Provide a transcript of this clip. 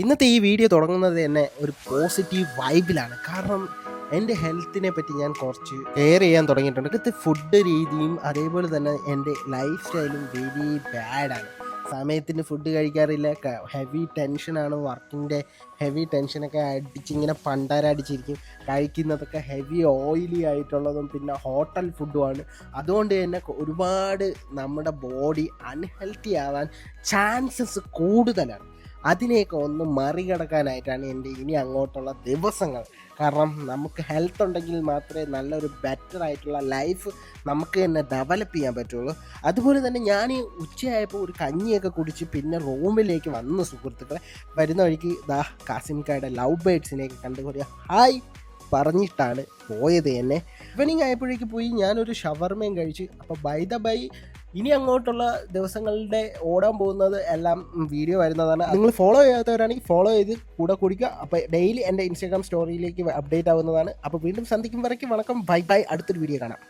ഇന്നത്തെ ഈ വീഡിയോ തുടങ്ങുന്നത് തന്നെ ഒരു പോസിറ്റീവ് വൈബിലാണ്. കാരണം എൻ്റെ ഹെൽത്തിനെ പറ്റി ഞാൻ കുറച്ച് കെയർ ചെയ്യാൻ തുടങ്ങിയിട്ടുണ്ട്. ഇപ്പോഴത്തെ ഫുഡ് രീതിയും അതേപോലെ തന്നെ എൻ്റെ ലൈഫ് സ്റ്റൈലും വെരി ബാഡാണ്. സമയത്തിന് ഫുഡ് കഴിക്കാറില്ല, ഹെവി ടെൻഷനാണ്, വർക്കിൻ്റെ ഹെവി ടെൻഷനൊക്കെ അടിച്ചിങ്ങനെ പണ്ടാരടിച്ചിരിക്കും. കഴിക്കുന്നതൊക്കെ ഹെവി ഓയിലി ആയിട്ടുള്ളതും പിന്നെ ഹോട്ടൽ ഫുഡുമാണ്. അതുകൊണ്ട് തന്നെ ഒരുപാട് നമ്മുടെ ബോഡി അൺഹെൽത്തി ആവാൻ ചാൻസസ് കൂടുതലാണ്. അതിനെയൊക്കെ ഒന്ന് മറികടക്കാനായിട്ടാണ് എൻ്റെ ഇനി അങ്ങോട്ടുള്ള ദിവസങ്ങൾ. കാരണം നമുക്ക് ഹെൽത്ത് ഉണ്ടെങ്കിൽ മാത്രമേ നല്ലൊരു ബെറ്റർ ആയിട്ടുള്ള ലൈഫ് നമുക്ക് തന്നെ ഡെവലപ്പ് ചെയ്യാൻ പറ്റുള്ളൂ. അതുപോലെ തന്നെ ഞാൻ ഉച്ചയായപ്പോൾ ഒരു കഞ്ഞിയൊക്കെ കുടിച്ച് പിന്നെ റൂമിലേക്ക് വന്ന സുഹൃത്തുക്കളെ വരുന്ന വഴിക്ക് കാസിംകായുടെ ലവ് ബേഡ്സിനെയൊക്കെ കണ്ടുകൂടിയ ഹായ് പറഞ്ഞിട്ടാണ് പോയത്. തന്നെ ഈവനിങ് ആയപ്പോഴേക്ക് പോയി ഞാനൊരു ഷവർമയും കഴിച്ച്. അപ്പോൾ ബൈ ദ ബൈ ഇനി അങ്ങോട്ടുള്ള ദിവസങ്ങളുടെ ഓടാൻ പോകുന്നത് എല്ലാം വീഡിയോ വരുന്നതാണ്. നിങ്ങൾ ഫോളോ ചെയ്യാത്തവരാണെങ്കിൽ ഫോളോ ചെയ്ത് കൂടെ കുടിക്കുക. അപ്പോൾ ഡെയിലി എൻ്റെ ഇൻസ്റ്റാഗ്രാം സ്റ്റോറിയിലേക്ക് അപ്ഡേറ്റ് ആവുന്നതാണ്. അപ്പോൾ വീണ്ടും സന്ധിക്കും വരയ്ക്ക് വണക്കം, ബൈ ബൈ, അടുത്തൊരു വീഡിയോ കാണാം.